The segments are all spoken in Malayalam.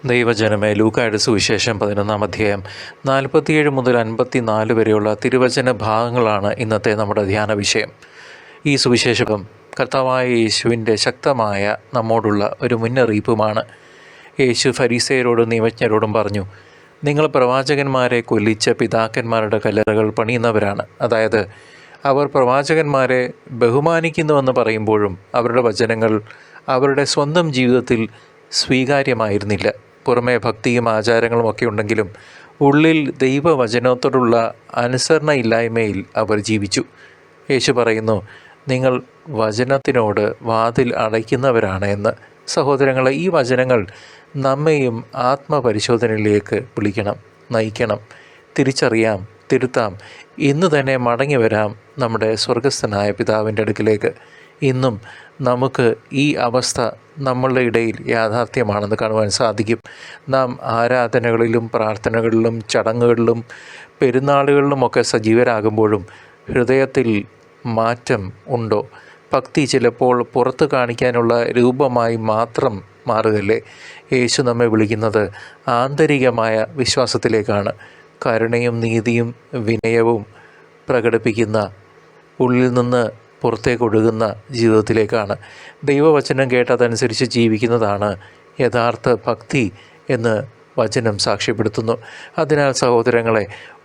ദൈവജനമേ, ലൂക്കായുടെ സുവിശേഷം 11-ാം അധ്യായം 47 മുതൽ 54 വരെയുള്ള തിരുവചന ഭാഗങ്ങളാണ് ഇന്നത്തെ നമ്മുടെ ധ്യാന വിഷയം. ഈ സുവിശേഷം കർത്താവായ യേശുവിൻ്റെ ശക്തമായ നമ്മോടുള്ള ഒരു മുന്നറിയിപ്പുമാണ്. യേശു ഫരീസയരോടും നിയമജ്ഞരോടും പറഞ്ഞു, നിങ്ങൾ പ്രവാചകന്മാരെ കൊല്ലിച്ച പിതാക്കന്മാരുടെ കല്ലറകൾ പണിയുന്നവരാണ്. അതായത് അവർ പ്രവാചകന്മാരെ ബഹുമാനിക്കുന്നുവെന്ന് പറയുമ്പോഴും അവരുടെ വചനങ്ങൾ അവരുടെ സ്വന്തം ജീവിതത്തിൽ സ്വീകാര്യമായിരുന്നില്ല. പുറമേ ഭക്തിയും ആചാരങ്ങളും ഒക്കെ ഉണ്ടെങ്കിലും ഉള്ളിൽ ദൈവവചനത്തോടുള്ള അനുസരണയില്ലായ്മയിൽ അവർ ജീവിച്ചു. യേശു പറയുന്നു, നിങ്ങൾ വചനത്തിനോട് വാതിൽ അടയ്ക്കുന്നവരാണ് എന്ന്. സഹോദരങ്ങളെ, ഈ വചനങ്ങൾ നമ്മെയും ആത്മപരിശോധനയിലേക്ക് വിളിക്കണം, നയിക്കണം. തിരിച്ചറിയാം, തിരുത്താം, ഇന്ന് തന്നെ മടങ്ങി വരാം നമ്മുടെ സ്വർഗസ്ഥനായ പിതാവിൻ്റെ അടുക്കിലേക്ക്. ഇന്നും നമുക്ക് ഈ അവസ്ഥ നമ്മളുടെ ഇടയിൽ യാഥാർത്ഥ്യമാണെന്ന് കാണുവാൻ സാധിക്കും. നാം ആരാധനകളിലും പ്രാർത്ഥനകളിലും ചടങ്ങുകളിലും പെരുന്നാളുകളിലുമൊക്കെ സജീവരാകുമ്പോഴും ഹൃദയത്തിൽ മാറ്റം ഉണ്ടോ? ഭക്തി ചിലപ്പോൾ പുറത്ത് കാണിക്കാനുള്ള രൂപമായി മാത്രം മാറുകയല്ലേ? യേശു നമ്മെ വിളിക്കുന്നത് ആന്തരികമായ വിശ്വാസത്തിലേക്കാണ്. കരുണയും നീതിയും വിനയവും പ്രകടിപ്പിക്കുന്ന, ഉള്ളിൽ നിന്ന് പുറത്തേക്കൊഴുകുന്ന ജീവിതത്തിലേക്കാണ്. ദൈവവചനം കേട്ടതനുസരിച്ച് ജീവിക്കുന്നതാണ് യഥാർത്ഥ ഭക്തി എന്ന് വചനം സാക്ഷ്യപ്പെടുത്തുന്നു. അതിനാൽ സഹോദരങ്ങളെ,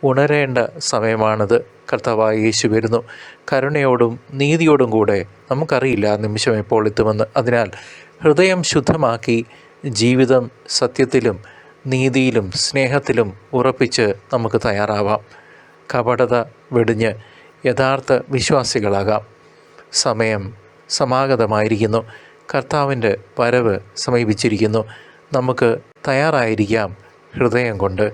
ഉണരേണ്ട സമയമാണിത്. കർത്താവായ യേശു വരുന്നു. കരുണയോടും നീതിയോടും കൂടെ. നമുക്കറിയില്ല നിമിഷം എപ്പോൾ എത്തുമെന്ന്. അതിനാൽ ഹൃദയം ശുദ്ധമാക്കി ജീവിതം സത്യത്തിലും നീതിയിലും സ്നേഹത്തിലും ഉറപ്പിച്ച് നമുക്ക് തയ്യാറാവാം. കപടത വെടിഞ്ഞ് യഥാർത്ഥ വിശ്വാസികളാകാം. സമയം സമാഗതമായിരിക്കുന്നു. കർത്താവിൻ്റെ വരവ് സമീപിച്ചിരിക്കുന്നു. നമുക്ക് തയ്യാറായിരിക്കാം ഹൃദയം കൊണ്ട്.